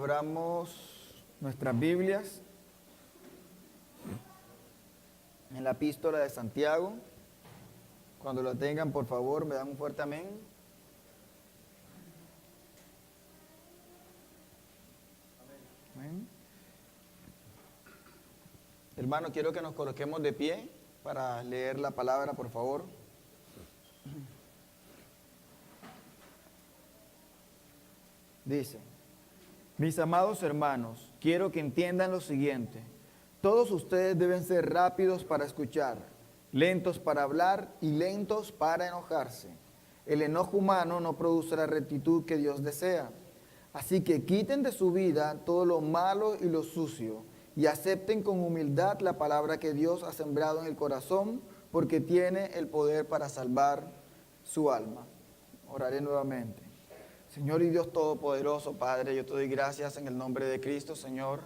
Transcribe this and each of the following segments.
Abramos nuestras Biblias en la epístola de Santiago. Cuando la tengan, por favor, me dan un fuerte amén. Amén. Hermano, quiero que nos coloquemos de pie para leer la palabra, por favor. Dice: mis amados hermanos, quiero que entiendan lo siguiente. Todos ustedes deben ser rápidos para escuchar, lentos para hablar y lentos para enojarse. El enojo humano no produce la rectitud que Dios desea. Así que quiten de su vida todo lo malo y lo sucio y acepten con humildad la palabra que Dios ha sembrado en el corazón, porque tiene el poder para salvar su alma. Oraré nuevamente. Señor y Dios Todopoderoso, Padre, yo te doy gracias en el nombre de Cristo, Señor.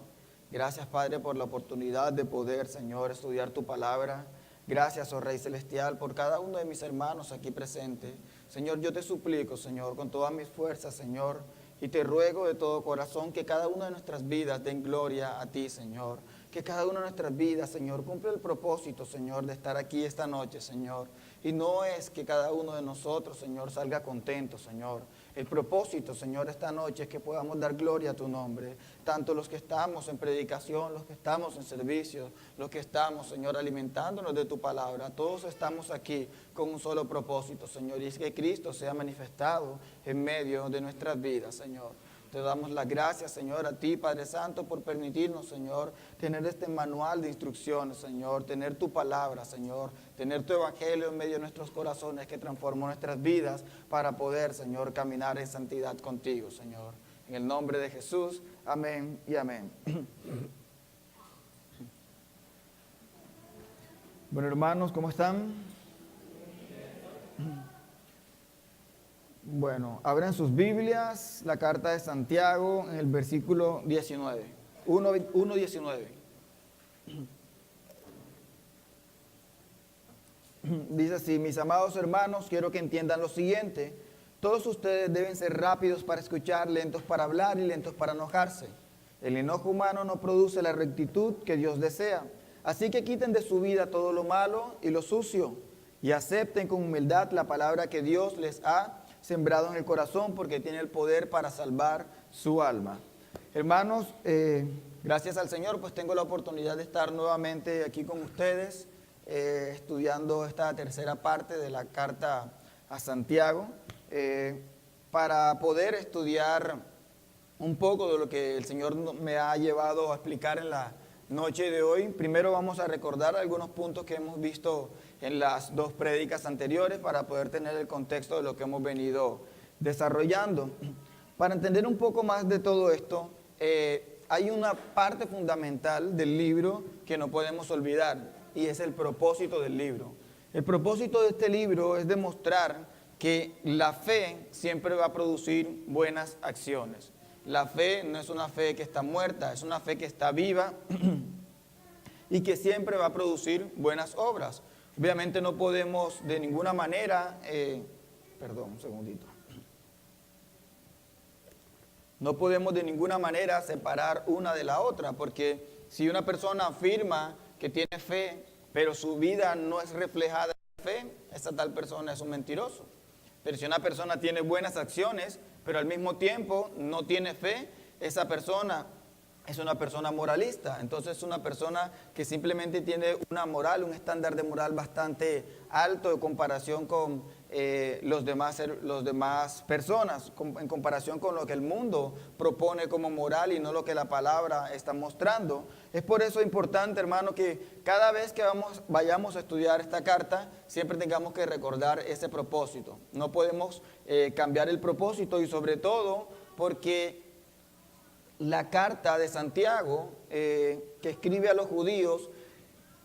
Gracias, Padre, por la oportunidad de poder, Señor, estudiar tu palabra. Gracias, oh Rey Celestial, por cada uno de mis hermanos aquí presentes. Señor, yo te suplico, Señor, con todas mis fuerzas, Señor, y te ruego de todo corazón que cada una de nuestras vidas den gloria a ti, Señor. Que cada una de nuestras vidas, Señor, cumpla el propósito, Señor, de estar aquí esta noche, Señor. Y no es que cada uno de nosotros, Señor, salga contento, Señor. El propósito, Señor, esta noche es que podamos dar gloria a tu nombre. Tanto los que estamos en predicación, los que estamos en servicio, los que estamos, Señor, alimentándonos de tu palabra. Todos estamos aquí con un solo propósito, Señor, y es que Cristo sea manifestado en medio de nuestras vidas, Señor. Te damos las gracias, Señor, a ti, Padre Santo, por permitirnos, Señor, tener este manual de instrucciones, Señor, tener tu palabra, Señor, tener tu evangelio en medio de nuestros corazones que transformó nuestras vidas para poder, Señor, caminar en santidad contigo, Señor. En el nombre de Jesús, amén y amén. Bueno, hermanos, ¿cómo están? Bueno, abran sus Biblias, la carta de Santiago, en el versículo 19, 1:19. Dice así: mis amados hermanos, quiero que entiendan lo siguiente. Todos ustedes deben ser rápidos para escuchar, lentos para hablar y lentos para enojarse. El enojo humano no produce la rectitud que Dios desea. Así que quiten de su vida todo lo malo y lo sucio y acepten con humildad la palabra que Dios les ha sembrado en el corazón, porque tiene el poder para salvar su alma. Hermanos, gracias al Señor, pues tengo la oportunidad de estar nuevamente aquí con ustedes, estudiando esta tercera parte de la carta a Santiago, para poder estudiar un poco de lo que el Señor me ha llevado a explicar en la noche de hoy. Primero vamos a recordar algunos puntos que hemos visto en las dos prédicas anteriores para poder tener el contexto de lo que hemos venido desarrollando. Para entender un poco más de todo esto, hay una parte fundamental del libro que no podemos olvidar, y es el propósito del libro. El propósito de este libro es demostrar que la fe siempre va a producir buenas acciones. La fe no es una fe que está muerta, es una fe que está viva y que siempre va a producir buenas obras. Obviamente no podemos de ninguna manera, no podemos de ninguna manera separar una de la otra, porque si una persona afirma que tiene fe, pero su vida no es reflejada en fe, esa tal persona es un mentiroso. Pero si una persona tiene buenas acciones, pero al mismo tiempo no tiene fe, esa persona es una persona moralista. Entonces es una persona que simplemente tiene una moral, un estándar de moral bastante alto en comparación con los demás personas, en comparación con lo que el mundo propone como moral y no lo que la palabra está mostrando. Es por eso importante, hermano, que cada vez que vayamos a estudiar esta carta, siempre tengamos que recordar ese propósito. No podemos cambiar el propósito, y sobre todo porque la carta de Santiago que escribe a los judíos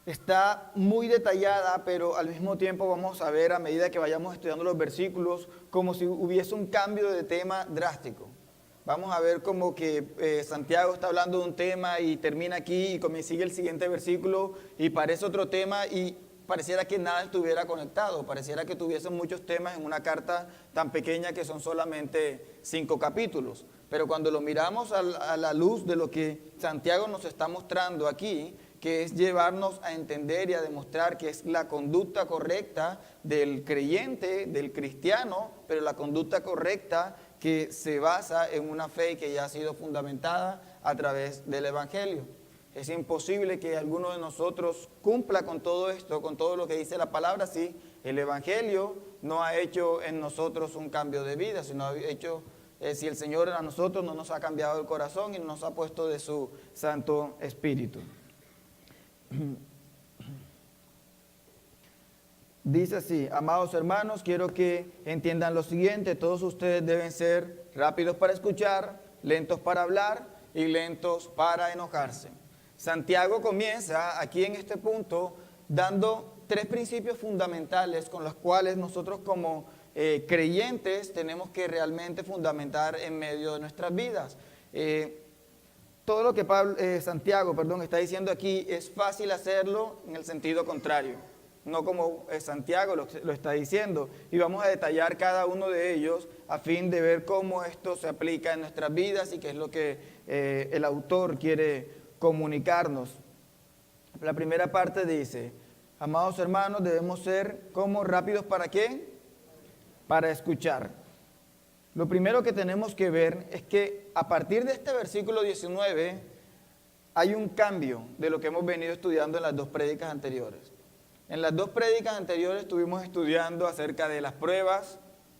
está muy detallada, pero al mismo tiempo vamos a ver, a medida que vayamos estudiando los versículos, como si hubiese un cambio de tema drástico. Vamos a ver como que Santiago está hablando de un tema y termina aquí y sigue el siguiente versículo y parece otro tema y pareciera que nada estuviera conectado, pareciera que tuviesen muchos temas en una carta tan pequeña que son solamente 5 capítulos. Pero cuando lo miramos a la luz de lo que Santiago nos está mostrando aquí, que es llevarnos a entender y a demostrar que es la conducta correcta del creyente, del cristiano, pero la conducta correcta que se basa en una fe que ya ha sido fundamentada a través del Evangelio. Es imposible que alguno de nosotros cumpla con todo esto, con todo lo que dice la palabra, si el Evangelio no ha hecho en nosotros un cambio de vida, sino ha hecho, si el Señor a nosotros no nos ha cambiado el corazón y no nos ha puesto de su Santo Espíritu. Dice así: amados hermanos, quiero que entiendan lo siguiente: todos ustedes deben ser rápidos para escuchar, lentos para hablar y lentos para enojarse. Santiago comienza aquí en este punto dando 3 principios fundamentales con los cuales nosotros como creyentes tenemos que realmente fundamentar en medio de nuestras vidas. Todo lo que Santiago está diciendo aquí es fácil hacerlo en el sentido contrario, no como Santiago lo está diciendo. Y vamos a detallar cada uno de ellos a fin de ver cómo esto se aplica en nuestras vidas y qué es lo que el autor quiere comunicarnos. La primera parte dice: amados hermanos, debemos ser como rápidos ¿para qué? Para escuchar. Lo primero que tenemos que ver es que a partir de este versículo 19 hay un cambio de lo que hemos venido estudiando en las 2 prédicas anteriores. En las 2 prédicas anteriores estuvimos estudiando acerca de las pruebas,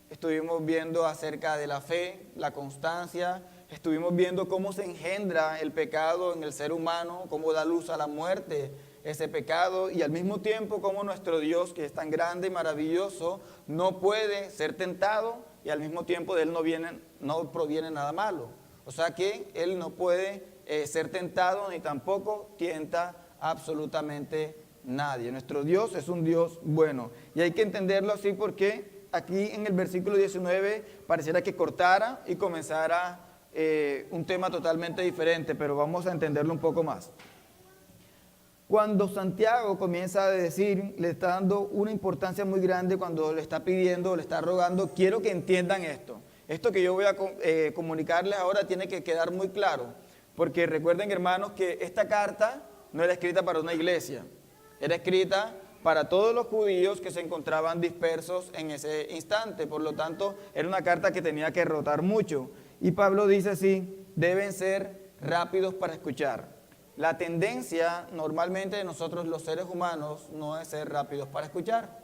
estuvimos viendo acerca de la fe, la constancia, estuvimos viendo cómo se engendra el pecado en el ser humano, cómo da luz a la muerte ese pecado, y al mismo tiempo cómo nuestro Dios, que es tan grande y maravilloso, no puede ser tentado y al mismo tiempo de Él no proviene nada malo. O sea que Él no puede ser tentado ni tampoco tienta absolutamente nadie. Nuestro Dios es un Dios bueno. Y hay que entenderlo así porque aquí en el versículo 19 pareciera que cortara y comenzara un tema totalmente diferente, pero vamos a entenderlo un poco más. Cuando Santiago comienza a decir, le está dando una importancia muy grande cuando le está pidiendo, le está rogando: quiero que entiendan esto. Esto que yo voy a comunicarles ahora tiene que quedar muy claro, porque recuerden, hermanos, que esta carta no era escrita para una iglesia, era escrita para todos los judíos que se encontraban dispersos en ese instante. Por lo tanto, era una carta que tenía que rotar mucho. Y Pablo dice así: deben ser rápidos para escuchar. La tendencia normalmente de nosotros los seres humanos no es ser rápidos para escuchar.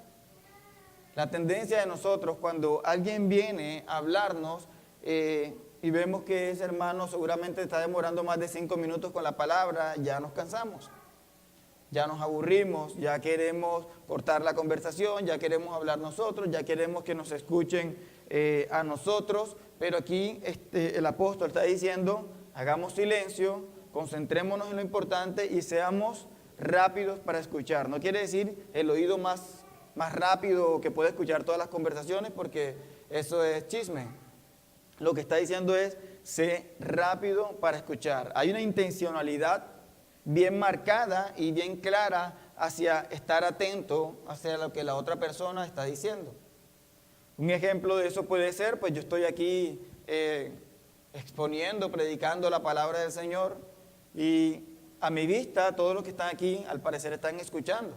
La tendencia de nosotros cuando alguien viene a hablarnos y vemos que ese hermano seguramente está demorando más de 5 minutos con la palabra, ya nos cansamos, ya nos aburrimos, ya queremos cortar la conversación, ya queremos hablar nosotros, ya queremos que nos escuchen a nosotros. Pero aquí el apóstol está diciendo: hagamos silencio, concentrémonos en lo importante y seamos rápidos para escuchar. No quiere decir el oído más rápido que puede escuchar todas las conversaciones, porque eso es chisme. Lo que está diciendo es: sé rápido para escuchar. Hay una intencionalidad bien marcada y bien clara hacia estar atento hacia lo que la otra persona está diciendo. Un ejemplo de eso puede ser, pues yo estoy aquí exponiendo, predicando la palabra del Señor, y a mi vista todos los que están aquí al parecer están escuchando,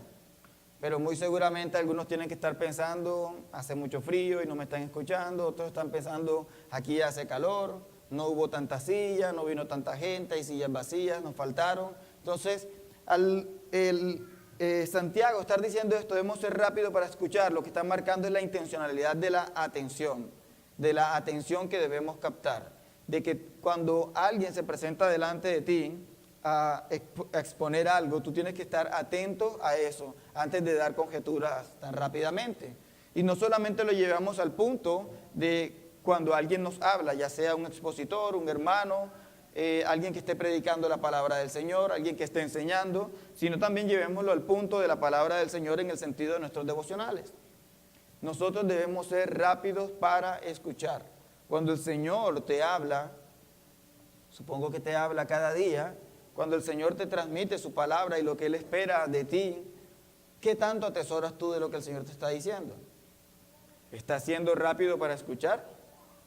pero muy seguramente algunos tienen que estar pensando: hace mucho frío y no me están escuchando. Otros están pensando: aquí hace calor, no hubo tanta silla, no vino tanta gente, hay sillas vacías, nos faltaron. Entonces, Santiago estar diciendo esto: debemos ser rápidos para escuchar, lo que está marcando es la intencionalidad de la atención que debemos captar. De que cuando alguien se presenta delante de ti a exponer algo, tú tienes que estar atento a eso antes de dar conjeturas tan rápidamente. Y no solamente lo llevamos al punto de cuando alguien nos habla, ya sea un expositor, un hermano, alguien que esté predicando la palabra del Señor, alguien que esté enseñando, sino también llevémoslo al punto de la palabra del Señor en el sentido de nuestros devocionales. Nosotros debemos ser rápidos para escuchar. Cuando el Señor te habla, supongo que te habla cada día, cuando el Señor te transmite su palabra y lo que Él espera de ti, ¿qué tanto atesoras tú de lo que el Señor te está diciendo? ¿Estás siendo rápido para escuchar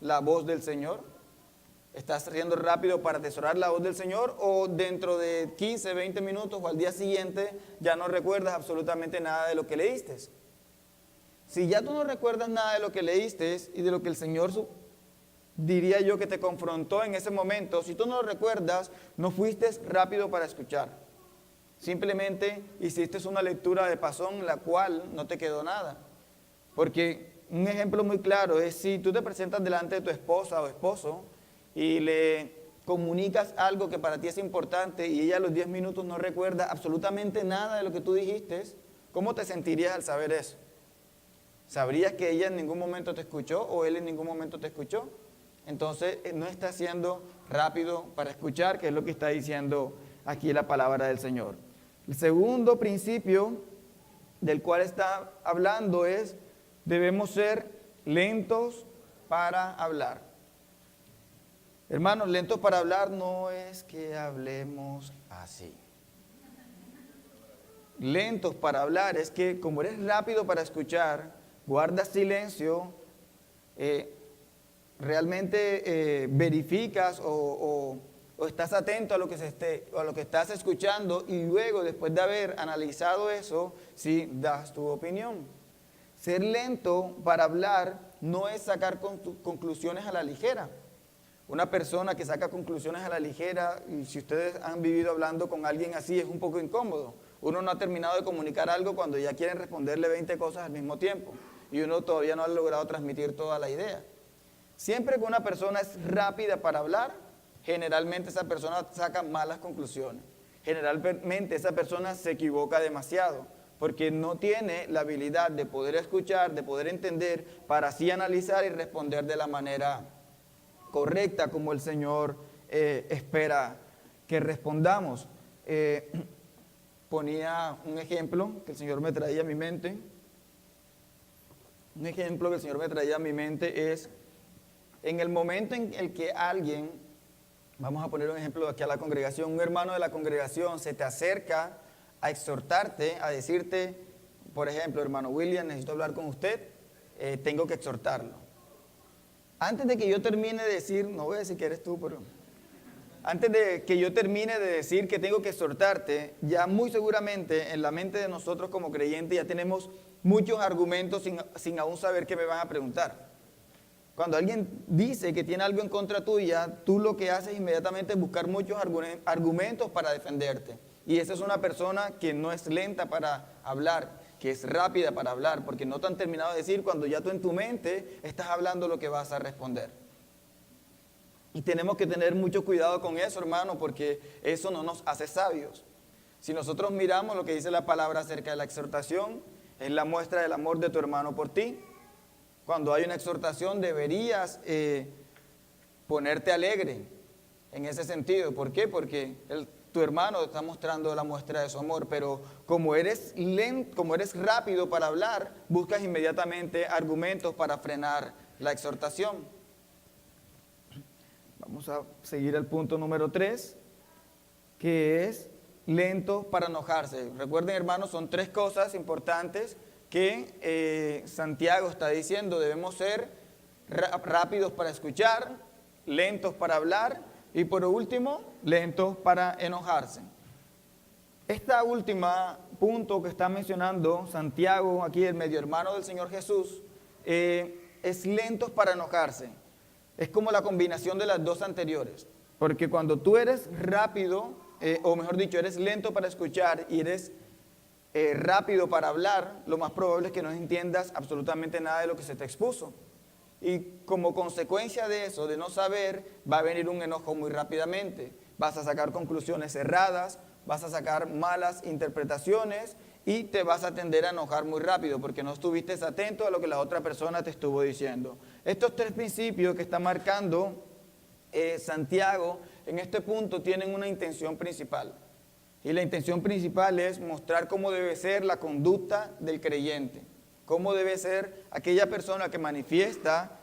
la voz del Señor? ¿Estás siendo rápido para atesorar la voz del Señor o dentro de 15, 20 minutos o al día siguiente ya no recuerdas absolutamente nada de lo que leíste? Si ya tú no recuerdas nada de lo que leíste y de lo que el Señor diría yo que te confrontó en ese momento, si tú no lo recuerdas, no fuiste rápido para escuchar. Simplemente hiciste una lectura de pasón, la cual no te quedó nada. Porque un ejemplo muy claro es si tú te presentas delante de tu esposa o esposo y le comunicas algo que para ti es importante y ella a los 10 minutos no recuerda absolutamente nada de lo que tú dijiste, ¿cómo te sentirías al saber eso? ¿Sabrías que ella en ningún momento te escuchó o él en ningún momento te escuchó? Entonces no está siendo rápido para escuchar, que es lo que está diciendo aquí la palabra del Señor. El segundo principio del cual está hablando es, debemos ser lentos para hablar. Hermanos, lentos para hablar no es que hablemos así. Lentos para hablar es que como eres rápido para escuchar, guardas silencio, realmente verificas o estás atento a lo que estás escuchando y luego, después de haber analizado eso, sí das tu opinión. Ser lento para hablar no es sacar conclusiones a la ligera. Una persona que saca conclusiones a la ligera, y si ustedes han vivido hablando con alguien así, es un poco incómodo. Uno no ha terminado de comunicar algo cuando ya quieren responderle 20 cosas al mismo tiempo y uno todavía no ha logrado transmitir toda la idea. Siempre que una persona es rápida para hablar, generalmente esa persona saca malas conclusiones. Generalmente esa persona se equivoca demasiado porque no tiene la habilidad de poder escuchar, de poder entender, para así analizar y responder de la manera correcta como el Señor espera que respondamos. Ponía un ejemplo que el Señor me traía a mi mente. Un ejemplo que el Señor me traía a mi mente es en el momento en el que alguien, vamos a poner un ejemplo aquí a la congregación, un hermano de la congregación se te acerca a exhortarte, a decirte, por ejemplo, hermano William, necesito hablar con usted, tengo que exhortarlo. Antes de que yo termine de decir, no voy a decir que eres tú, pero antes de que yo termine de decir que tengo que exhortarte, ya muy seguramente en la mente de nosotros como creyentes ya tenemos muchos argumentos sin aún saber qué me van a preguntar. Cuando alguien dice que tiene algo en contra tuya, tú lo que haces inmediatamente es buscar muchos argumentos para defenderte. Y esa es una persona que no es lenta para hablar, que es rápida para hablar, porque no te han terminado de decir cuando ya tú en tu mente estás hablando lo que vas a responder. Y tenemos que tener mucho cuidado con eso, hermano, porque eso no nos hace sabios. Si nosotros miramos lo que dice la palabra acerca de la exhortación, es la muestra del amor de tu hermano por ti. Cuando hay una exhortación deberías ponerte alegre en ese sentido. ¿Por qué? Porque tu hermano está mostrando la muestra de su amor, pero como eres lento, como eres rápido para hablar, buscas inmediatamente argumentos para frenar la exhortación. Vamos a seguir el punto número 3, que es lento para enojarse. Recuerden, hermanos, son 3 cosas importantes que Santiago está diciendo. Debemos ser rápidos para escuchar, lentos para hablar y por último, lentos para enojarse. Esta última punto que está mencionando Santiago, aquí el medio hermano del Señor Jesús, es lentos para enojarse. Es como la combinación de las dos anteriores. Porque cuando tú eres rápido, o mejor dicho, eres lento para escuchar y eres rápido para hablar, lo más probable es que no entiendas absolutamente nada de lo que se te expuso. Y como consecuencia de eso, de no saber, va a venir un enojo muy rápidamente. Vas a sacar conclusiones erradas, vas a sacar malas interpretaciones y te vas a tender a enojar muy rápido porque no estuviste atento a lo que la otra persona te estuvo diciendo. Estos 3 principios que está marcando Santiago en este punto tienen una intención principal. Y la intención principal es mostrar cómo debe ser la conducta del creyente. Cómo debe ser aquella persona que manifiesta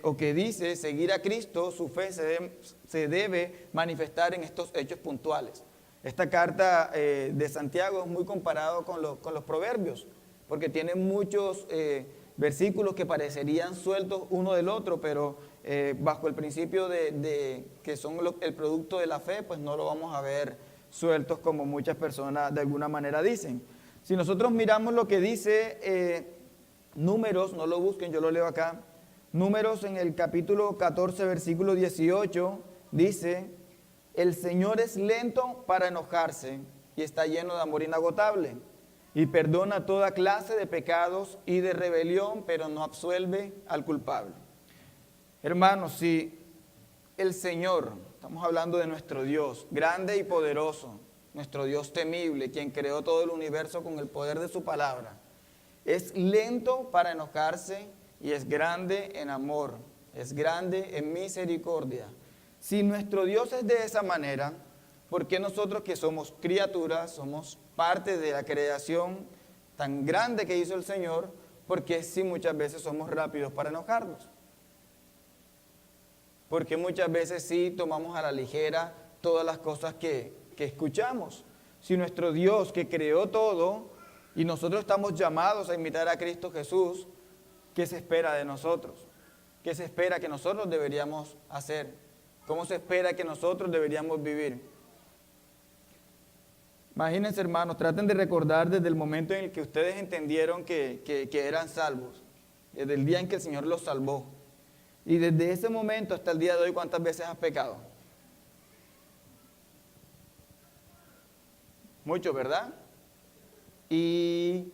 o que dice seguir a Cristo, su fe se debe manifestar en estos hechos puntuales. Esta carta de Santiago es muy comparado con los proverbios, porque tiene muchos versículos que parecerían sueltos uno del otro, pero bajo el principio de que son el producto de la fe, pues no lo vamos a ver sueltos como muchas personas de alguna manera dicen. Si nosotros miramos lo que dice Números, no lo busquen, yo lo leo acá. Números en el capítulo 14, versículo 18, dice: el Señor es lento para enojarse y está lleno de amor inagotable, y perdona toda clase de pecados y de rebelión, pero no absuelve al culpable. Hermanos, si el Señor, estamos hablando de nuestro Dios, grande y poderoso, nuestro Dios temible, quien creó todo el universo con el poder de su palabra, es lento para enojarse y es grande en amor, es grande en misericordia. Si nuestro Dios es de esa manera, ¿por qué nosotros que somos criaturas, somos parte de la creación tan grande que hizo el Señor, por qué sí muchas veces somos rápidos para enojarnos? Porque muchas veces sí tomamos a la ligera todas las cosas que escuchamos. Si nuestro Dios que creó todo y nosotros estamos llamados a imitar a Cristo Jesús, ¿qué se espera de nosotros? ¿Qué se espera que nosotros deberíamos hacer? ¿Cómo se espera que nosotros deberíamos vivir? Imagínense, hermanos, traten de recordar desde el momento en el que ustedes entendieron que eran salvos, desde el día en que el Señor los salvó. Y desde ese momento hasta el día de hoy, ¿cuántas veces has pecado? Mucho, ¿verdad? Y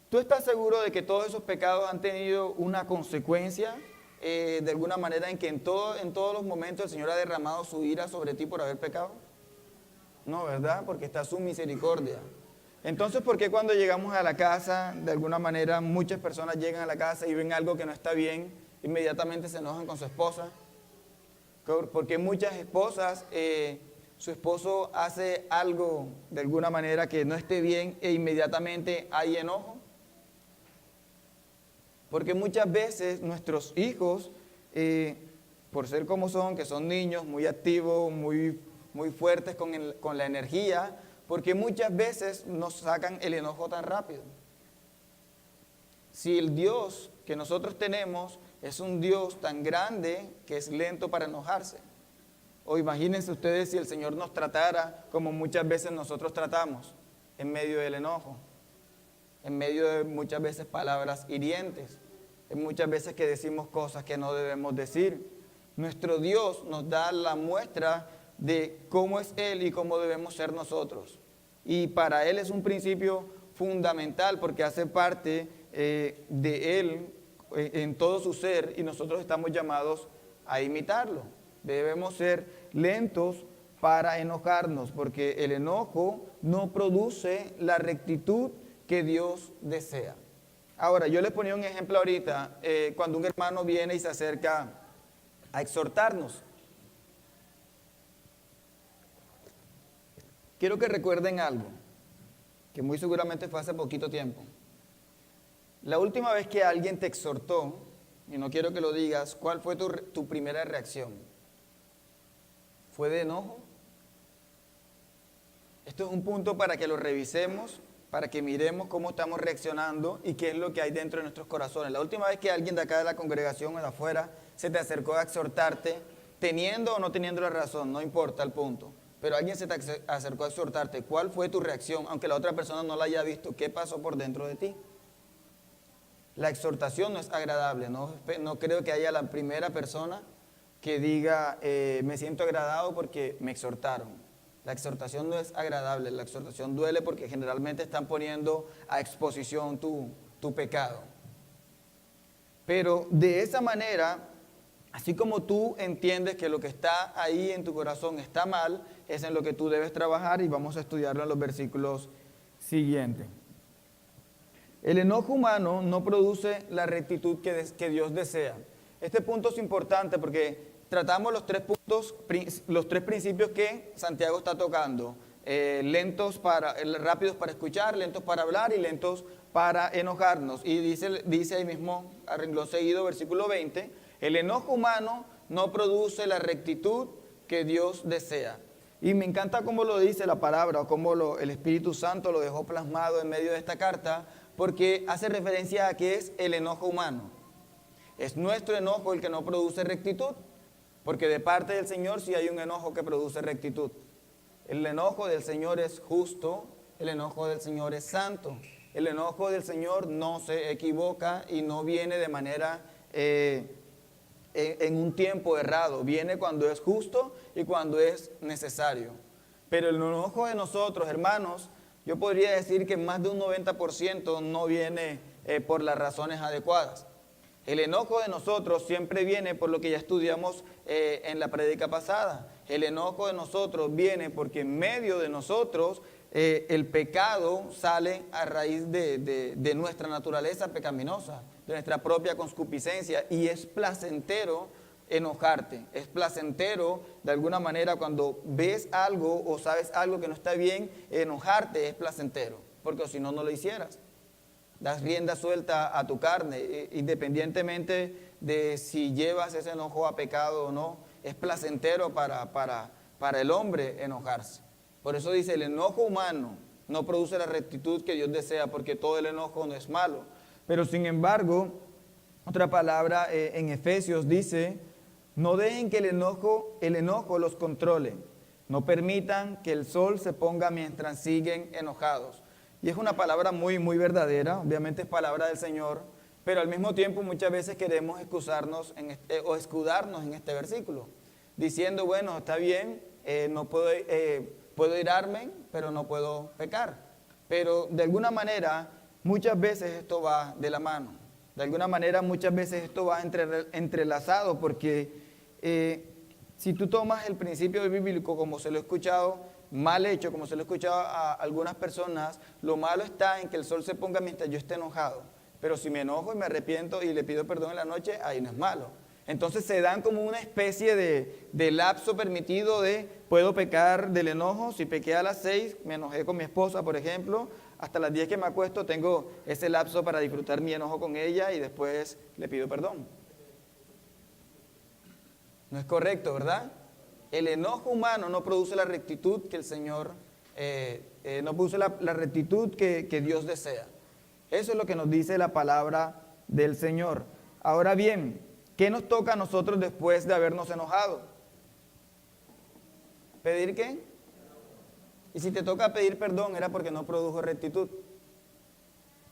tú estás seguro de que todos esos pecados han tenido una consecuencia, de alguna manera, en que en todos los momentos el Señor ha derramado su ira sobre ti por haber pecado. No, ¿verdad? Porque está su misericordia. Entonces, ¿por qué cuando llegamos a la casa, de alguna manera, muchas personas llegan a la casa y ven algo que no está bien, inmediatamente se enojan con su esposa? Porque muchas esposas, su esposo hace algo de alguna manera que no esté bien e inmediatamente hay enojo. Porque muchas veces nuestros hijos, por ser como son, que son niños muy activos, muy fuertes con la energía, porque muchas veces nos sacan el enojo tan rápido. Si el Dios que nosotros tenemos es un Dios tan grande que es lento para enojarse, o imagínense ustedes si el Señor nos tratara como muchas veces nosotros tratamos, en medio del enojo, en medio de muchas veces palabras hirientes, en muchas veces que decimos cosas que no debemos decir. Nuestro Dios nos da la muestra de cómo es Él y cómo debemos ser nosotros. Y para Él es un principio fundamental porque hace parte de Él en todo su ser y nosotros estamos llamados a imitarlo. Debemos ser lentos para enojarnos porque el enojo no produce la rectitud que Dios desea. Ahora, yo les ponía un ejemplo ahorita, cuando un hermano viene y se acerca a exhortarnos. Quiero que recuerden algo, que muy seguramente fue hace poquito tiempo. La última vez que alguien te exhortó, y no quiero que lo digas, ¿cuál fue tu primera reacción? ¿Fue de enojo? Esto es un punto para que lo revisemos, para que miremos cómo estamos reaccionando y qué es lo que hay dentro de nuestros corazones. La última vez que alguien de acá de la congregación o de afuera se te acercó a exhortarte, teniendo o no teniendo la razón, no importa el punto, pero alguien se te acercó a exhortarte, ¿cuál fue tu reacción? Aunque la otra persona no la haya visto, ¿qué pasó por dentro de ti? La exhortación no es agradable, no creo que haya la primera persona que diga, me siento agradado porque me exhortaron. La exhortación no es agradable, la exhortación duele porque generalmente están poniendo a exposición tu pecado. Pero de esa manera, así como tú entiendes que lo que está ahí en tu corazón está mal, es en lo que tú debes trabajar y vamos a estudiarlo en los versículos siguientes. El enojo humano no produce la rectitud que Dios desea. Este punto es importante porque tratamos los tres principios que Santiago está tocando. Rápidos para escuchar, lentos para hablar y lentos para enojarnos. Y dice ahí mismo, a renglón seguido, versículo 20, el enojo humano no produce la rectitud que Dios desea. Y me encanta cómo lo dice la palabra, o cómo el Espíritu Santo lo dejó plasmado en medio de esta carta, porque hace referencia a qué es el enojo humano. Es nuestro enojo el que no produce rectitud, porque de parte del Señor sí hay un enojo que produce rectitud. El enojo del Señor es justo, el enojo del Señor es santo. El enojo del Señor no se equivoca y no viene de manera en un tiempo errado. Viene cuando es justo y cuando es necesario. Pero el enojo de nosotros, hermanos, yo podría decir que más de un 90% no viene por las razones adecuadas. El enojo de nosotros siempre viene por lo que ya estudiamos en la prédica pasada. El enojo de nosotros viene porque en medio de nosotros el pecado sale a raíz de nuestra naturaleza pecaminosa, de nuestra propia concupiscencia, y es placentero enojarte. Es placentero, de alguna manera, cuando ves algo o sabes algo que no está bien, enojarte es placentero, porque si no, no lo hicieras. Das rienda suelta a tu carne, independientemente de si llevas ese enojo a pecado o no. Es placentero para el hombre enojarse. Por eso dice, el enojo humano no produce la rectitud que Dios desea, porque todo el enojo no es malo. Pero sin embargo, otra palabra en Efesios dice, no dejen que el enojo los controle. No permitan que el sol se ponga mientras siguen enojados. Y es una palabra muy, muy verdadera, obviamente es palabra del Señor, pero al mismo tiempo muchas veces queremos excusarnos o escudarnos en este versículo, diciendo, bueno, está bien, no puedo irarme, pero no puedo pecar. Pero de alguna manera, muchas veces esto va de la mano. De alguna manera, muchas veces esto va entrelazado, porque si tú tomas el principio bíblico como se lo he escuchado, mal hecho, como se lo he escuchado a algunas personas, lo malo está en que el sol se ponga mientras yo esté enojado. Pero si me enojo y me arrepiento y le pido perdón en la noche, ahí no es malo. Entonces se dan como una especie de lapso permitido de, puedo pecar del enojo. Si pequé a las 6, me enojé con mi esposa, por ejemplo, hasta las 10 que me acuesto tengo ese lapso para disfrutar mi enojo con ella y después le pido perdón. No es correcto, ¿verdad? El enojo humano no produce la rectitud que el Señor, no produce la rectitud que Dios desea. Eso es lo que nos dice la palabra del Señor. Ahora bien, ¿qué nos toca a nosotros después de habernos enojado? ¿Pedir qué? Y si te toca pedir perdón, era porque no produjo rectitud.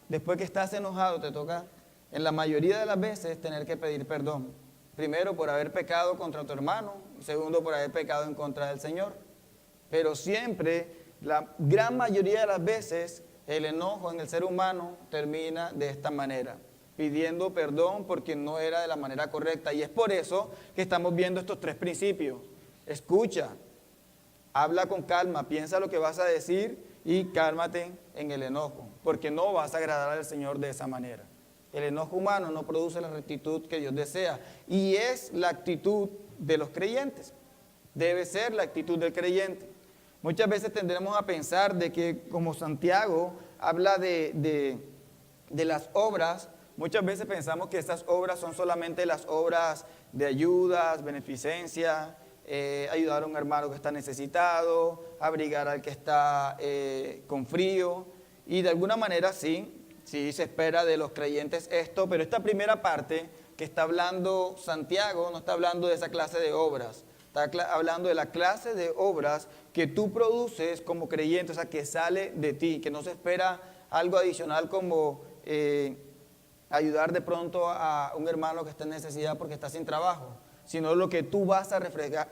Después que estás enojado, te toca, en la mayoría de las veces, tener que pedir perdón. Primero, por haber pecado contra tu hermano. Segundo, por haber pecado en contra del Señor. Pero siempre, la gran mayoría de las veces, el enojo en el ser humano termina de esta manera, pidiendo perdón porque no era de la manera correcta. Y es por eso que estamos viendo estos tres principios. Escucha, habla con calma, piensa lo que vas a decir y cálmate en el enojo, porque no vas a agradar al Señor de esa manera. El enojo humano no produce la rectitud que Dios desea, y es la actitud de los creyentes. Debe ser la actitud del creyente. Muchas veces tendremos a pensar de que, como Santiago habla de las obras, muchas veces pensamos que estas obras son solamente las obras de ayudas, beneficencia, ayudar a un hermano que está necesitado, abrigar al que está con frío, y de alguna manera sí se espera de los creyentes esto, pero esta primera parte que está hablando Santiago no está hablando de esa clase de obras, está hablando de la clase de obras que tú produces como creyente, o sea, que sale de ti, que no se espera algo adicional como ayudar de pronto a un hermano que está en necesidad porque está sin trabajo, sino lo que tú vas a reflejar,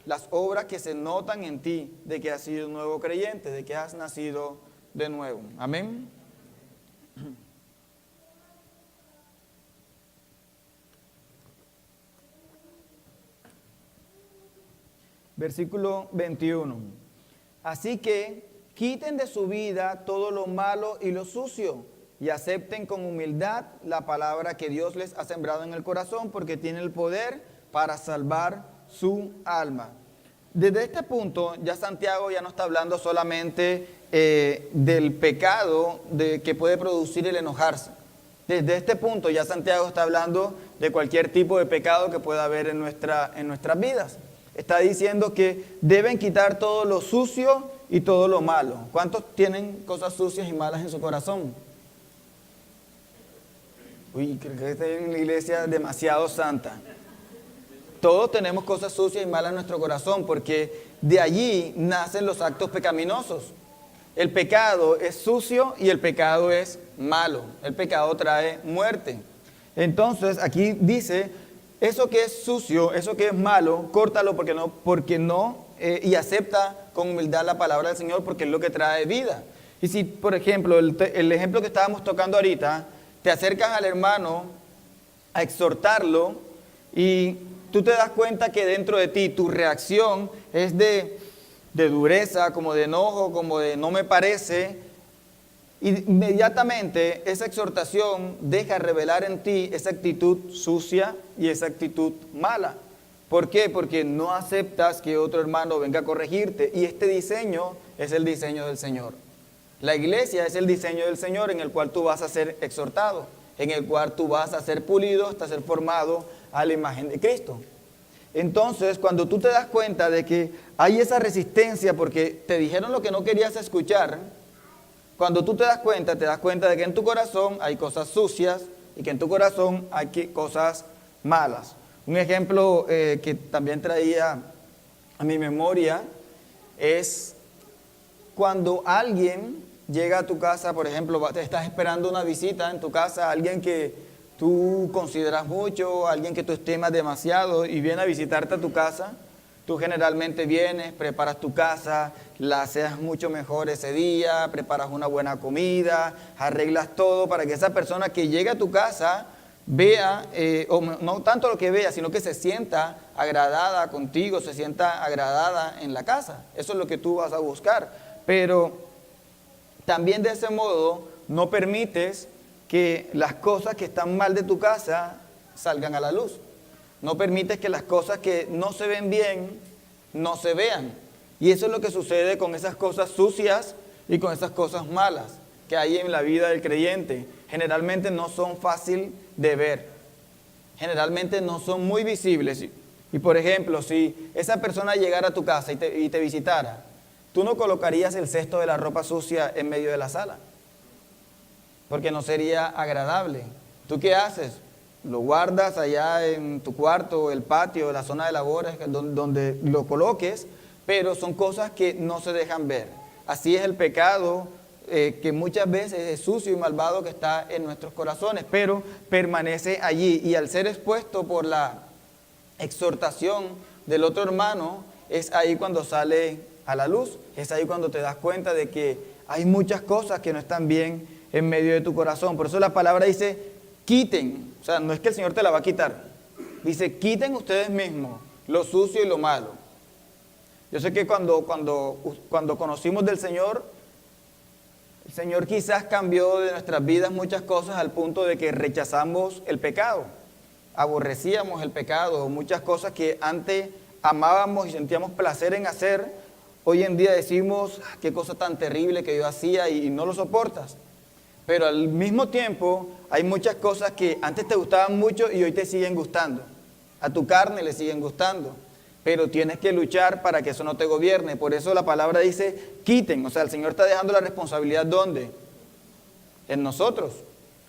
las obras que se notan en ti de que has sido un nuevo creyente, de que has nacido de nuevo. Amén. Versículo 21. Así que quiten de su vida todo lo malo y lo sucio y acepten con humildad la palabra que Dios les ha sembrado en el corazón, porque tiene el poder para salvar su alma. Desde este punto, ya Santiago ya no está hablando solamente del pecado que puede producir el enojarse. Desde este punto, ya Santiago está hablando de cualquier tipo de pecado que pueda haber en nuestras vidas. Está diciendo que deben quitar todo lo sucio y todo lo malo. ¿Cuántos tienen cosas sucias y malas en su corazón? Uy, creo que esta es una iglesia demasiado santa. Todos tenemos cosas sucias y malas en nuestro corazón porque de allí nacen los actos pecaminosos. El pecado es sucio y el pecado es malo. El pecado trae muerte. Entonces aquí dice, eso que es sucio, eso que es malo, córtalo porque no y acepta con humildad la palabra del Señor porque es lo que trae vida. Y si, por ejemplo, el ejemplo que estábamos tocando ahorita, te acercas al hermano a exhortarlo y tú te das cuenta que dentro de ti tu reacción es de dureza, como de enojo, como de no me parece. Inmediatamente esa exhortación deja revelar en ti esa actitud sucia y esa actitud mala. ¿Por qué? Porque no aceptas que otro hermano venga a corregirte. Y este diseño es el diseño del Señor. La iglesia es el diseño del Señor en el cual tú vas a ser exhortado, en el cual tú vas a ser pulido hasta ser formado a la imagen de Cristo. Entonces, cuando tú te das cuenta de que hay esa resistencia porque te dijeron lo que no querías escuchar, cuando tú te das cuenta de que en tu corazón hay cosas sucias y que en tu corazón hay cosas malas. Un ejemplo que también traía a mi memoria es cuando alguien llega a tu casa, por ejemplo, te estás esperando una visita en tu casa, alguien que tú consideras mucho, alguien que tú estimas demasiado y viene a visitarte a tu casa. Tú generalmente vienes, preparas tu casa, la aseas mucho mejor ese día, preparas una buena comida, arreglas todo para que esa persona que llegue a tu casa vea, o no tanto lo que vea, sino que se sienta agradada contigo, se sienta agradada en la casa. Eso es lo que tú vas a buscar. Pero también de ese modo no permites que las cosas que están mal de tu casa salgan a la luz. No permites que las cosas que no se ven bien, no se vean. Y eso es lo que sucede con esas cosas sucias y con esas cosas malas que hay en la vida del creyente. Generalmente no son fáciles de ver. Generalmente no son muy visibles. Y por ejemplo, si esa persona llegara a tu casa y te visitara, tú no colocarías el cesto de la ropa sucia en medio de la sala, porque no sería agradable. ¿Tú qué haces? Lo guardas allá en tu cuarto, el patio, la zona de labores, donde lo coloques, pero son cosas que no se dejan ver. Así es el pecado, que muchas veces es sucio y malvado que está en nuestros corazones, pero permanece allí. Y al ser expuesto por la exhortación del otro hermano, es ahí cuando sale a la luz, es ahí cuando te das cuenta de que hay muchas cosas que no están bien en medio de tu corazón. Por eso la palabra dice, quiten. O sea, no es que el Señor te la va a quitar. Dice, quiten ustedes mismos lo sucio y lo malo. Yo sé que cuando conocimos del Señor, el Señor quizás cambió de nuestras vidas muchas cosas al punto de que rechazamos el pecado. Aborrecíamos el pecado. Muchas cosas que antes amábamos y sentíamos placer en hacer, hoy en día decimos, qué cosa tan terrible que yo hacía y no lo soportas. Pero al mismo tiempo hay muchas cosas que antes te gustaban mucho y hoy te siguen gustando. A tu carne le siguen gustando. Pero tienes que luchar para que eso no te gobierne. Por eso la palabra dice, quiten. O sea, el Señor está dejando la responsabilidad ¿dónde? En nosotros.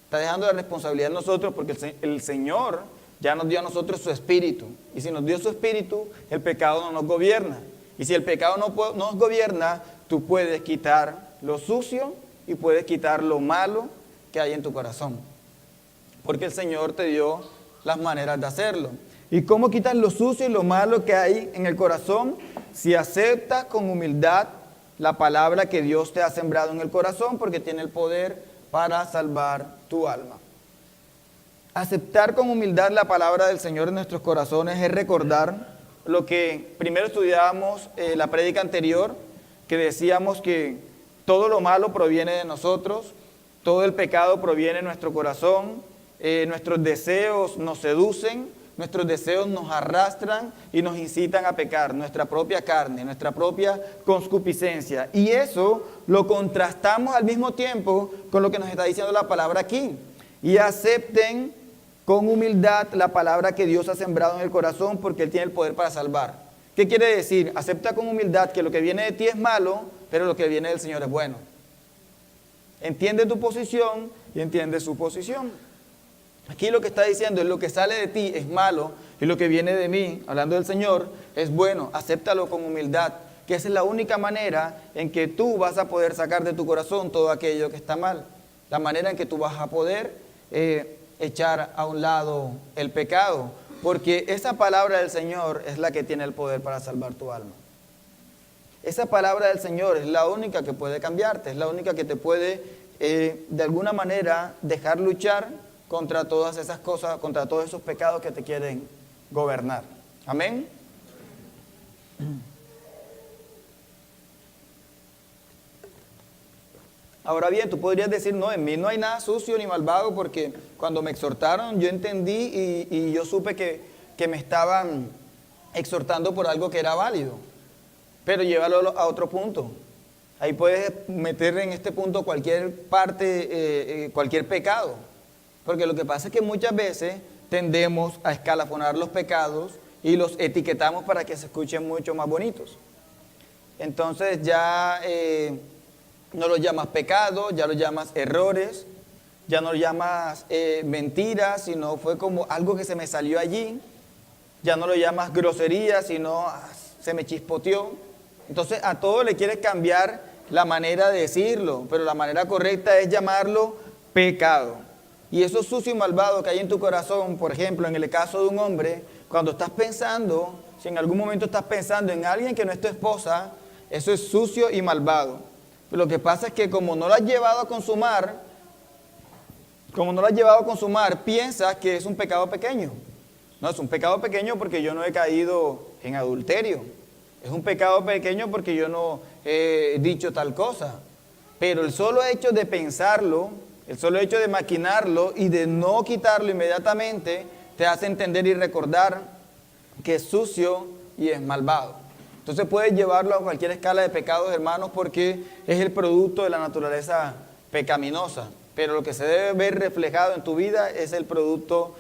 Está dejando la responsabilidad en nosotros porque el Señor ya nos dio a nosotros su espíritu. Y si nos dio su espíritu, el pecado no nos gobierna. Y si el pecado no nos gobierna, tú puedes quitar lo sucio y puedes quitar lo malo que hay en tu corazón. Porque el Señor te dio las maneras de hacerlo. ¿Y cómo quitas lo sucio y lo malo que hay en el corazón? Si aceptas con humildad la palabra que Dios te ha sembrado en el corazón, porque tiene el poder para salvar tu alma. Aceptar con humildad la palabra del Señor en nuestros corazones es recordar lo que primero estudiábamos la prédica anterior, que decíamos que todo lo malo proviene de nosotros, todo el pecado proviene de nuestro corazón, nuestros deseos nos seducen, nuestros deseos nos arrastran y nos incitan a pecar, nuestra propia carne, nuestra propia concupiscencia. Y eso lo contrastamos al mismo tiempo con lo que nos está diciendo la palabra aquí. Y acepten con humildad la palabra que Dios ha sembrado en el corazón porque Él tiene el poder para salvar. ¿Qué quiere decir? Acepta con humildad que lo que viene de ti es malo, pero lo que viene del Señor es bueno. Entiende tu posición y entiende su posición. Aquí lo que está diciendo es: lo que sale de ti es malo y lo que viene de mí, hablando del Señor, es bueno. Acéptalo con humildad, que esa es la única manera en que tú vas a poder sacar de tu corazón todo aquello que está mal. La manera en que tú vas a poder echar a un lado el pecado, porque esa palabra del Señor es la que tiene el poder para salvar tu alma. Esa palabra del Señor es la única que puede cambiarte, es la única que te puede de alguna manera dejar luchar contra todas esas cosas, contra todos esos pecados que te quieren gobernar. Amén. Ahora bien, tú podrías decir: no, en mí no hay nada sucio ni malvado, porque cuando me exhortaron yo entendí y yo supe que me estaban exhortando por algo que era válido. Pero llévalo a otro punto. Ahí puedes meter en este punto cualquier parte, cualquier pecado. Porque lo que pasa es que muchas veces tendemos a escalafonar los pecados y los etiquetamos para que se escuchen mucho más bonitos. Entonces ya no los llamas pecados, ya los llamas errores, ya no los llamas mentiras, sino fue como algo que se me salió allí. Ya no lo llamas grosería, sino se me chispoteó. Entonces a todo le quieres cambiar la manera de decirlo, pero la manera correcta es llamarlo pecado. Y eso sucio y malvado que hay en tu corazón, por ejemplo, en el caso de un hombre, cuando estás pensando, si en algún momento estás pensando en alguien que no es tu esposa, eso es sucio y malvado. Pero lo que pasa es que como no lo has llevado a consumar, piensas que es un pecado pequeño. No, es un pecado pequeño porque yo no he caído en adulterio. Es un pecado pequeño porque yo no he dicho tal cosa. Pero el solo hecho de pensarlo, el solo hecho de maquinarlo y de no quitarlo inmediatamente, te hace entender y recordar que es sucio y es malvado. Entonces puedes llevarlo a cualquier escala de pecados, hermanos, porque es el producto de la naturaleza pecaminosa. Pero lo que se debe ver reflejado en tu vida es el producto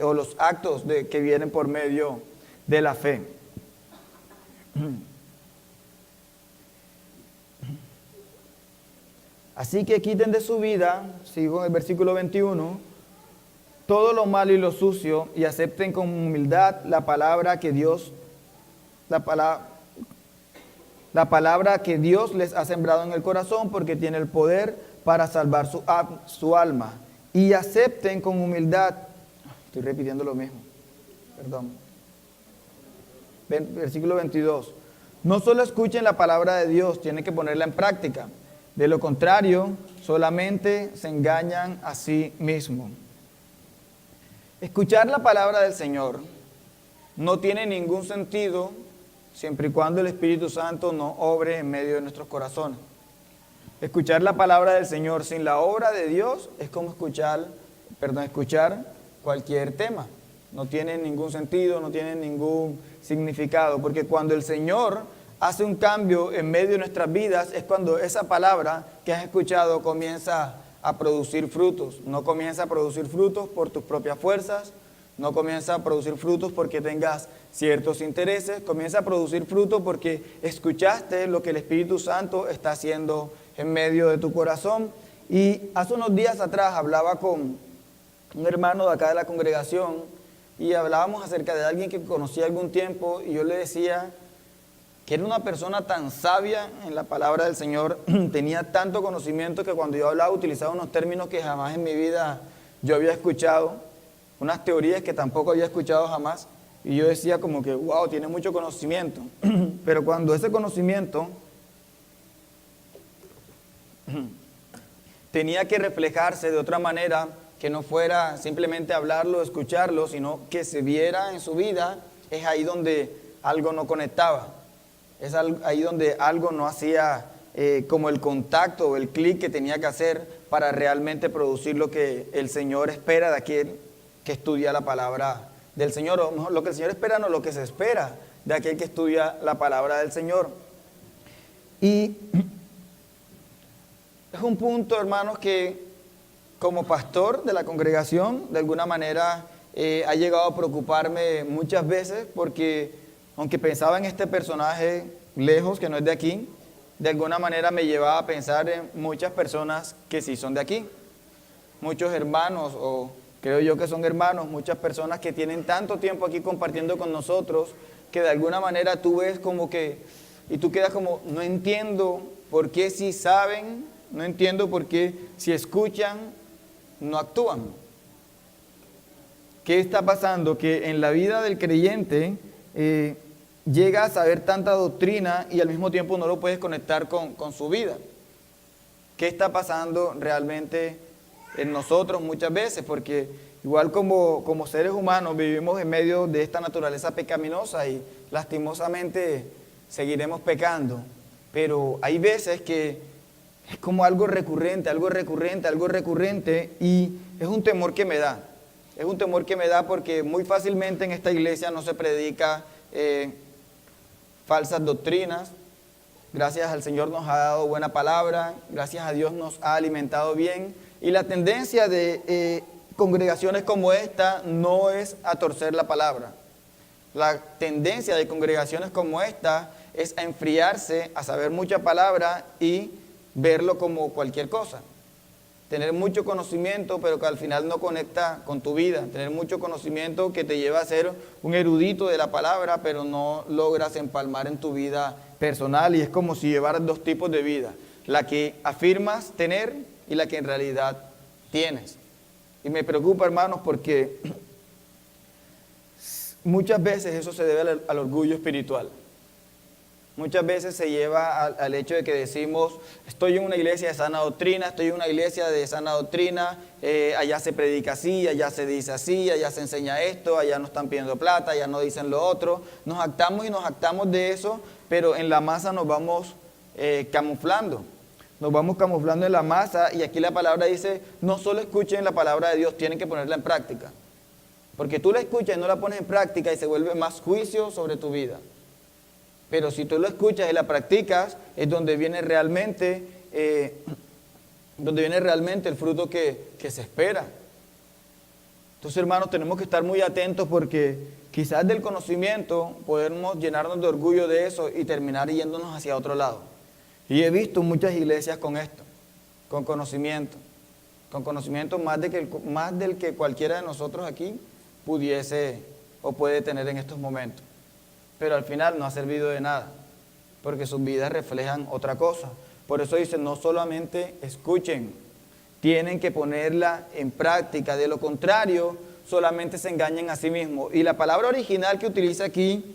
o los actos que vienen por medio de la fe. Así que quiten de su vida, sigo en el versículo 21, todo lo malo y lo sucio, y acepten con humildad la palabra que Dios les ha sembrado en el corazón, porque tiene el poder para salvar su alma. Y acepten con humildad, estoy repitiendo lo mismo, perdón. Versículo 22. No solo escuchen la palabra de Dios, tienen que ponerla en práctica. De lo contrario, solamente se engañan a sí mismos. Escuchar la palabra del Señor no tiene ningún sentido siempre y cuando el Espíritu Santo no obre en medio de nuestros corazones. Escuchar la palabra del Señor sin la obra de Dios es como escuchar cualquier tema. No tiene ningún sentido, no tiene ningún significado, porque cuando el Señor hace un cambio en medio de nuestras vidas es cuando esa palabra que has escuchado comienza a producir frutos. No comienza a producir frutos por tus propias fuerzas, no comienza a producir frutos porque tengas ciertos intereses, comienza a producir frutos porque escuchaste lo que el Espíritu Santo está haciendo en medio de tu corazón. Y hace unos días atrás hablaba con un hermano de acá de la congregación y hablábamos acerca de alguien que conocí algún tiempo y yo le decía que era una persona tan sabia en la palabra del Señor, tenía tanto conocimiento que cuando yo hablaba utilizaba unos términos que jamás en mi vida yo había escuchado, unas teorías que tampoco había escuchado jamás, y yo decía como que, wow, tiene mucho conocimiento, pero cuando ese conocimiento tenía que reflejarse de otra manera, que no fuera simplemente hablarlo, escucharlo, sino que se viera en su vida, es ahí donde algo no conectaba. Es ahí donde algo no hacía como el contacto o el clic que tenía que hacer para realmente producir lo que el Señor espera de aquel que estudia la palabra del Señor. O mejor, lo que el Señor espera, no lo que se espera de aquel que estudia la palabra del Señor. Y es un punto, hermanos, que como pastor de la congregación, de alguna manera ha llegado a preocuparme muchas veces porque aunque pensaba en este personaje lejos, que no es de aquí, de alguna manera me llevaba a pensar en muchas personas que sí son de aquí. Muchos hermanos o Creo yo que son hermanos, muchas personas que tienen tanto tiempo aquí compartiendo con nosotros, que de alguna manera tú ves como que, y tú quedas como, no entiendo por qué si saben, no entiendo por qué si escuchan, no actúan. ¿Qué está pasando? Que en la vida del creyente llega a saber tanta doctrina y al mismo tiempo no lo puedes conectar con su vida. ¿Qué está pasando realmente en nosotros muchas veces? Porque igual como seres humanos vivimos en medio de esta naturaleza pecaminosa y lastimosamente seguiremos pecando. Pero hay veces que es como algo recurrente y es un temor que me da. Es un temor que me da porque muy fácilmente en esta iglesia no se predica falsas doctrinas. Gracias al Señor nos ha dado buena palabra, gracias a Dios nos ha alimentado bien. Y la tendencia de congregaciones como esta no es a torcer la palabra. La tendencia de congregaciones como esta es a enfriarse, a saber mucha palabra y verlo como cualquier cosa. Tener mucho conocimiento, pero que al final no conecta con tu vida. Tener mucho conocimiento que te lleva a ser un erudito de la palabra, pero no logras empalmar en tu vida personal. Y es como si llevaras dos tipos de vida. La que afirmas tener y la que en realidad tienes. Y me preocupa, hermanos, porque muchas veces eso se debe al orgullo espiritual. Muchas veces se lleva al hecho de que decimos, estoy en una iglesia de sana doctrina, allá se predica así, allá se dice así, allá se enseña esto, allá no están pidiendo plata, allá no dicen lo otro. Nos jactamos de eso, pero en la masa nos vamos camuflando. Nos vamos camuflando en la masa y aquí la palabra dice, no solo escuchen la palabra de Dios, tienen que ponerla en práctica. Porque tú la escuchas y no la pones en práctica y se vuelve más juicio sobre tu vida. Pero si tú lo escuchas y la practicas, es donde viene realmente el fruto que se espera. Entonces, hermanos, tenemos que estar muy atentos porque quizás del conocimiento podemos llenarnos de orgullo de eso y terminar yéndonos hacia otro lado. Y he visto muchas iglesias con esto, con conocimiento más del que cualquiera de nosotros aquí pudiese o puede tener en estos momentos. Pero al final no ha servido de nada, porque sus vidas reflejan otra cosa. Por eso dice, no solamente escuchen, tienen que ponerla en práctica. De lo contrario, solamente se engañan a sí mismos. Y la palabra original que utiliza aquí,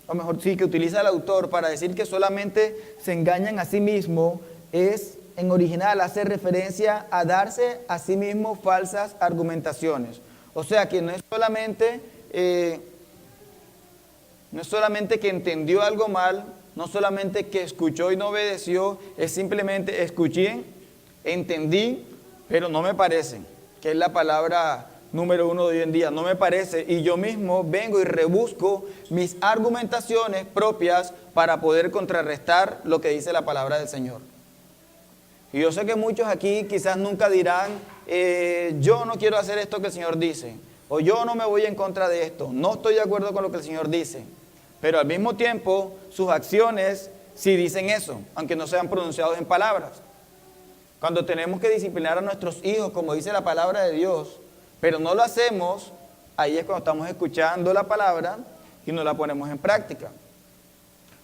o mejor sí, que utiliza el autor para decir que solamente se engañan a sí mismos, es en original, hace referencia a darse a sí mismo falsas argumentaciones. O sea que no es solamente que entendió algo mal, no solamente que escuchó y no obedeció, es simplemente escuché, entendí, pero no me parece, que es la palabra número 1 de hoy en día, no me parece, y yo mismo vengo y rebusco mis argumentaciones propias para poder contrarrestar lo que dice la palabra del Señor. Y yo sé que muchos aquí quizás nunca dirán, yo no quiero hacer esto que el Señor dice, o yo no me voy en contra de esto, no estoy de acuerdo con lo que el Señor dice. Pero al mismo tiempo, sus acciones sí dicen eso, aunque no sean pronunciados en palabras. Cuando tenemos que disciplinar a nuestros hijos, como dice la palabra de Dios, pero no lo hacemos, ahí es cuando estamos escuchando la palabra y no la ponemos en práctica.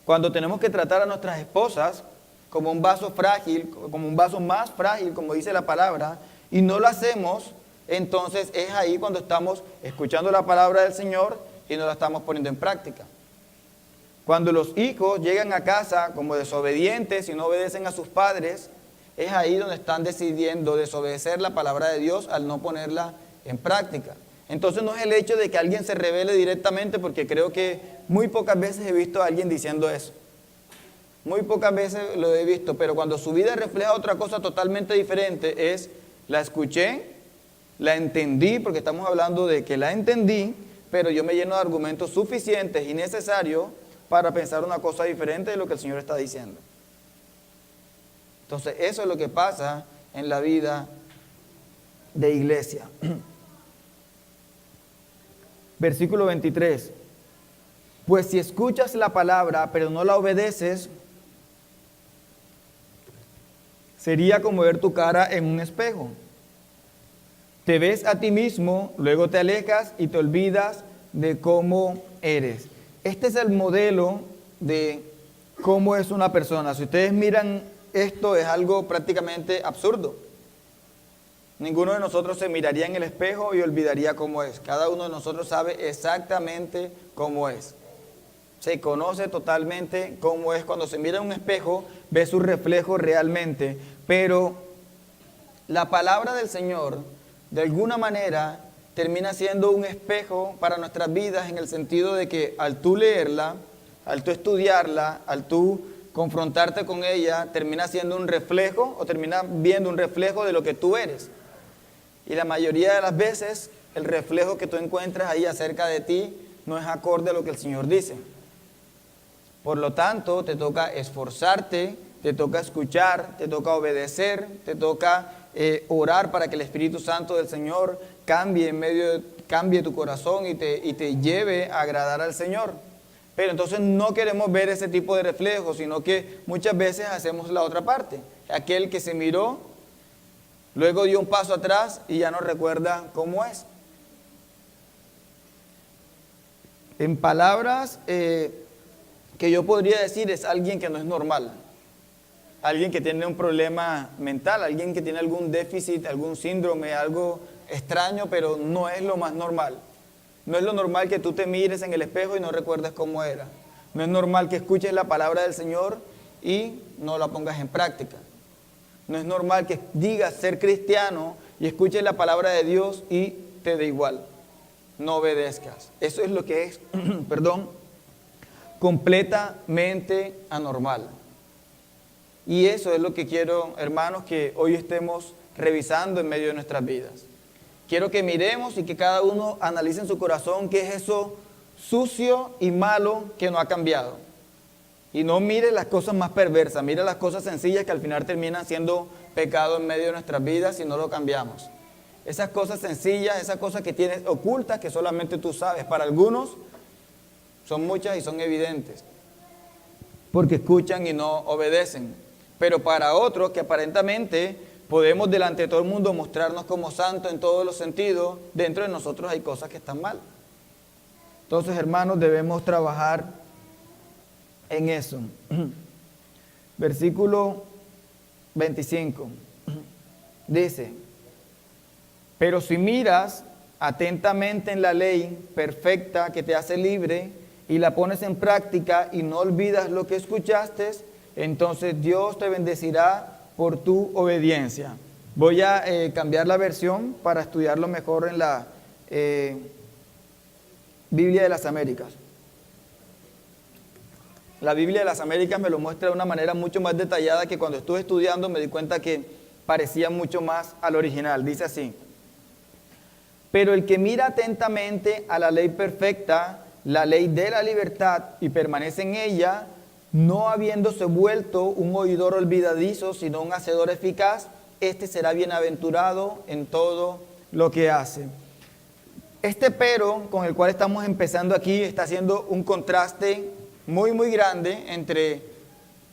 Cuando tenemos que tratar a nuestras esposas como un vaso frágil, como un vaso más frágil, como dice la palabra, y no lo hacemos, entonces es ahí cuando estamos escuchando la palabra del Señor y no la estamos poniendo en práctica. Cuando los hijos llegan a casa como desobedientes y no obedecen a sus padres, es ahí donde están decidiendo desobedecer la palabra de Dios al no ponerla en práctica. Entonces no es el hecho de que alguien se rebele directamente, porque creo que muy pocas veces he visto a alguien diciendo eso. Muy pocas veces lo he visto, pero cuando su vida refleja otra cosa totalmente diferente es, la escuché, la entendí, porque estamos hablando de que la entendí, pero yo me lleno de argumentos suficientes y necesarios para pensar una cosa diferente de lo que el Señor está diciendo. Entonces, eso es lo que pasa en la vida de iglesia. Versículo 23. Pues si escuchas la palabra, pero no la obedeces, sería como ver tu cara en un espejo. Te ves a ti mismo, luego te alejas y te olvidas de cómo eres. Este es el modelo de cómo es una persona. Si ustedes miran esto, es algo prácticamente absurdo. Ninguno de nosotros se miraría en el espejo y olvidaría cómo es. Cada uno de nosotros sabe exactamente cómo es. Se conoce totalmente cómo es. Cuando se mira en un espejo, ve su reflejo realmente. Pero la palabra del Señor, de alguna manera, termina siendo un espejo para nuestras vidas, en el sentido de que al tú leerla, al tú estudiarla, al tú confrontarte con ella, termina siendo un reflejo o termina viendo un reflejo de lo que tú eres. Y la mayoría de las veces el reflejo que tú encuentras ahí acerca de ti no es acorde a lo que el Señor dice. Por lo tanto, te toca esforzarte, te toca escuchar, te toca obedecer, te toca orar para que el Espíritu Santo del Señor cambie tu corazón y te lleve a agradar al Señor. Pero entonces no queremos ver ese tipo de reflejos, sino que muchas veces hacemos la otra parte. Aquel que se miró, luego dio un paso atrás y ya no recuerda cómo es. En palabras que yo podría decir, es alguien que no es normal. Alguien que tiene un problema mental, alguien que tiene algún déficit, algún síndrome, algo extraño, pero no es lo más normal. No es lo normal que tú te mires en el espejo y no recuerdes cómo era. No es normal que escuches la palabra del Señor y no la pongas en práctica. No es normal que digas ser cristiano y escuches la palabra de Dios y te dé igual. No obedezcas. Eso es lo que es, completamente anormal. Y eso es lo que quiero, hermanos, que hoy estemos revisando en medio de nuestras vidas. Quiero que miremos y que cada uno analice en su corazón qué es eso sucio y malo que no ha cambiado. Y no mire las cosas más perversas, mire las cosas sencillas que al final terminan siendo pecado en medio de nuestras vidas si no lo cambiamos. Esas cosas sencillas, esas cosas que tienes ocultas que solamente tú sabes. Para algunos son muchas y son evidentes, porque escuchan y no obedecen. Pero para otros que aparentemente podemos delante de todo el mundo mostrarnos como santos en todos los sentidos, dentro de nosotros hay cosas que están mal. Entonces, hermanos, debemos trabajar en eso. Versículo 25 dice: pero si miras atentamente en la ley perfecta que te hace libre y la pones en práctica y no olvidas lo que escuchaste, entonces Dios te bendecirá por tu obediencia. Voy a cambiar la versión para estudiarlo mejor en la Biblia de las Américas. La Biblia de las Américas me lo muestra de una manera mucho más detallada, que cuando estuve estudiando me di cuenta que parecía mucho más al original. Dice así: pero el que mira atentamente a la ley perfecta, la ley de la libertad, y permanece en ella, no habiéndose vuelto un oidor olvidadizo, sino un hacedor eficaz, este será bienaventurado en todo lo que hace. Este pero con el cual estamos empezando aquí está haciendo un contraste muy, muy grande entre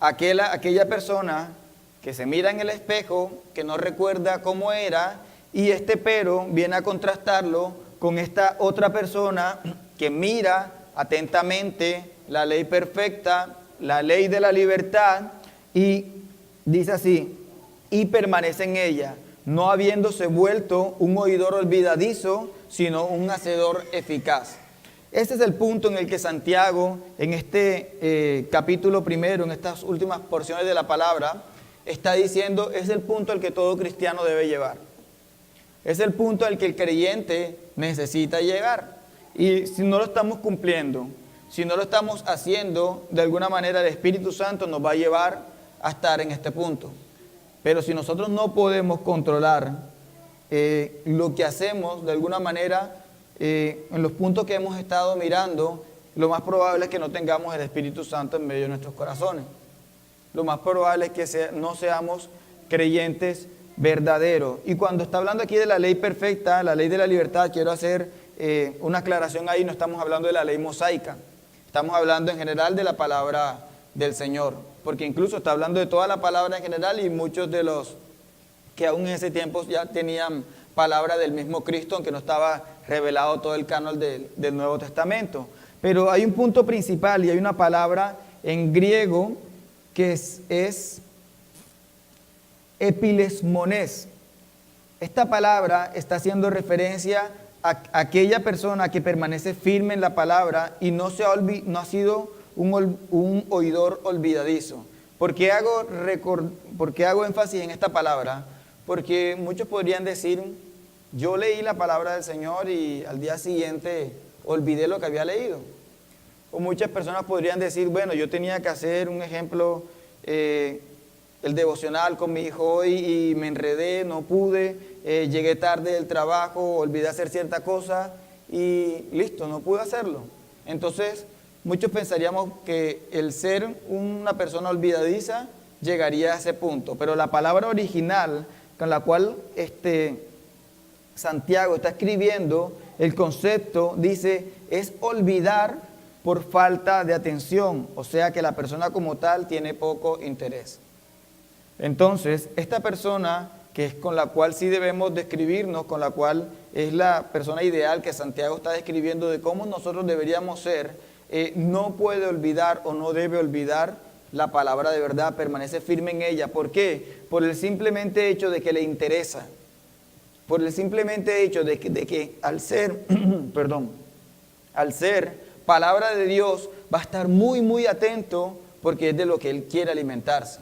aquella persona que se mira en el espejo, que no recuerda cómo era, y este pero viene a contrastarlo con esta otra persona que mira atentamente la ley perfecta, la ley de la libertad, y dice así: y permanece en ella, no habiéndose vuelto un oidor olvidadizo, sino un hacedor eficaz. Este es el punto en el que Santiago, en este capítulo primero, en estas últimas porciones de la palabra, está diciendo, es el punto al que todo cristiano debe llevar. Es el punto al que el creyente necesita llegar. Y si no lo estamos cumpliendo, si no lo estamos haciendo, de alguna manera el Espíritu Santo nos va a llevar a estar en este punto. Pero si nosotros no podemos controlar lo que hacemos, de alguna manera, en los puntos que hemos estado mirando, lo más probable es que no tengamos el Espíritu Santo en medio de nuestros corazones. Lo más probable es que no seamos creyentes verdaderos. Y cuando está hablando aquí de la ley perfecta, la ley de la libertad, quiero hacer una aclaración ahí. No estamos hablando de la ley mosaica, estamos hablando en general de la palabra del Señor, porque incluso está hablando de toda la palabra en general, y muchos de los que aún en ese tiempo ya tenían palabra del mismo Cristo, aunque no estaba revelado todo el canon del Nuevo Testamento. Pero hay un punto principal y hay una palabra en griego que es epilesmones. Esta palabra está haciendo referencia a aquella persona que permanece firme en la palabra y no ha sido un oidor olvidadizo. ¿Por qué hago énfasis en esta palabra? Porque muchos podrían decir, yo leí la palabra del Señor y al día siguiente olvidé lo que había leído. O muchas personas podrían decir, bueno, yo tenía que hacer un ejemplo, el devocional con mi hijo hoy y me enredé, no pude, llegué tarde del trabajo, olvidé hacer cierta cosa y listo, no pude hacerlo. Entonces, muchos pensaríamos que el ser una persona olvidadiza llegaría a ese punto, pero la palabra original con la cual Santiago está escribiendo, el concepto dice, es olvidar por falta de atención, o sea que la persona como tal tiene poco interés. Entonces, esta persona que es con la cual sí debemos describirnos, con la cual es la persona ideal que Santiago está describiendo de cómo nosotros deberíamos ser, no puede olvidar o no debe olvidar la palabra de verdad, permanece firme en ella. ¿Por qué? Por el simplemente hecho de que le interesa, por el simplemente hecho de que al ser, al ser palabra de Dios, va a estar muy atento porque es de lo que él quiere alimentarse,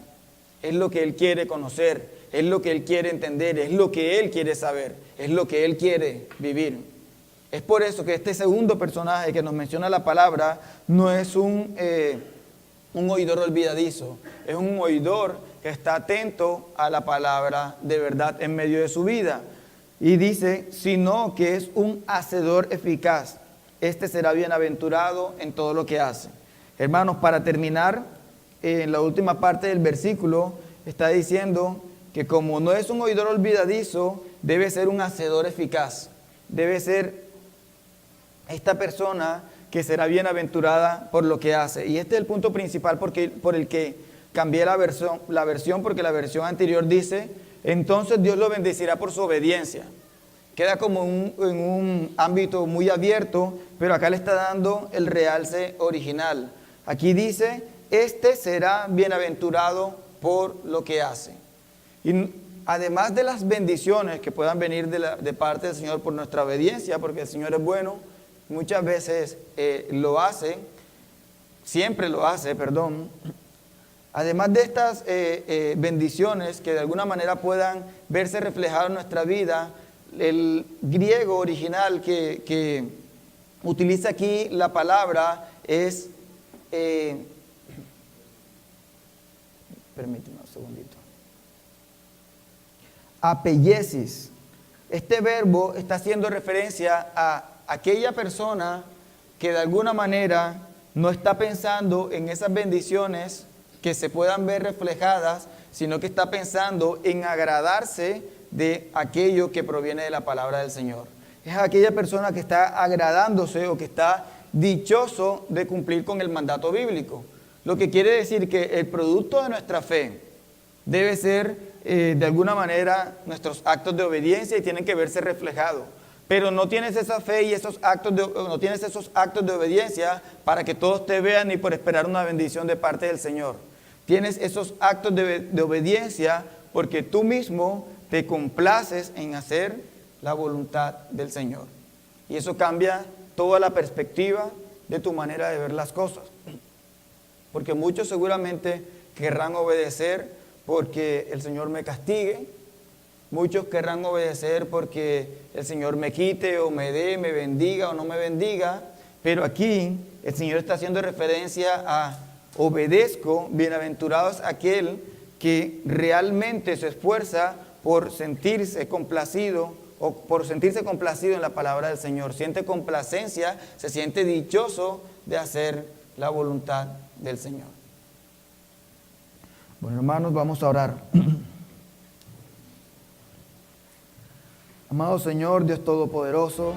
es lo que él quiere conocer, es lo que él quiere entender, es lo que él quiere saber, es lo que él quiere vivir. Es por eso que este segundo personaje que nos menciona la palabra no es un oidor olvidadizo, es un oidor que está atento a la palabra de verdad en medio de su vida. Y dice, sino que es un hacedor eficaz. Este será bienaventurado en todo lo que hace. Hermanos, para terminar, en la última parte del versículo está diciendo que como no es un oidor olvidadizo, debe ser un hacedor eficaz. Debe ser esta persona que será bienaventurada por lo que hace. Y este es el punto principal por el que cambié la versión, porque la versión anterior dice, entonces Dios lo bendecirá por su obediencia. Queda como en un ámbito muy abierto, pero acá le está dando el realce original. Aquí dice, este será bienaventurado por lo que hace. Y además de las bendiciones que puedan venir de parte del Señor por nuestra obediencia, porque el Señor es bueno, muchas veces lo hace, siempre lo hace, perdón. Además de estas bendiciones que de alguna manera puedan verse reflejadas en nuestra vida, el griego original que utiliza aquí la palabra es, permíteme un segundito, apellesis. Este verbo está haciendo referencia a aquella persona que de alguna manera no está pensando en esas bendiciones que se puedan ver reflejadas, sino que está pensando en agradarse de aquello que proviene de la palabra del Señor. Es aquella persona que está agradándose o que está dichoso de cumplir con el mandato bíblico. Lo que quiere decir que el producto de nuestra fe debe ser de alguna manera nuestros actos de obediencia y tienen que verse reflejados. Pero no tienes esa fe y no tienes esos actos de obediencia para que todos te vean ni por esperar una bendición de parte del Señor. Tienes esos actos de obediencia porque tú mismo te complaces en hacer la voluntad del Señor. Y eso cambia toda la perspectiva de tu manera de ver las cosas. Porque muchos seguramente querrán obedecer porque el Señor me castigue. Muchos querrán obedecer porque el Señor me quite o me dé, me bendiga o no me bendiga. Pero aquí el Señor está haciendo referencia a obedezco, bienaventurado es aquel que realmente se esfuerza por sentirse complacido o por sentirse complacido en la palabra del Señor. Siente complacencia, se siente dichoso de hacer la voluntad del Señor. Bueno, hermanos, vamos a orar. Amado Señor, Dios Todopoderoso,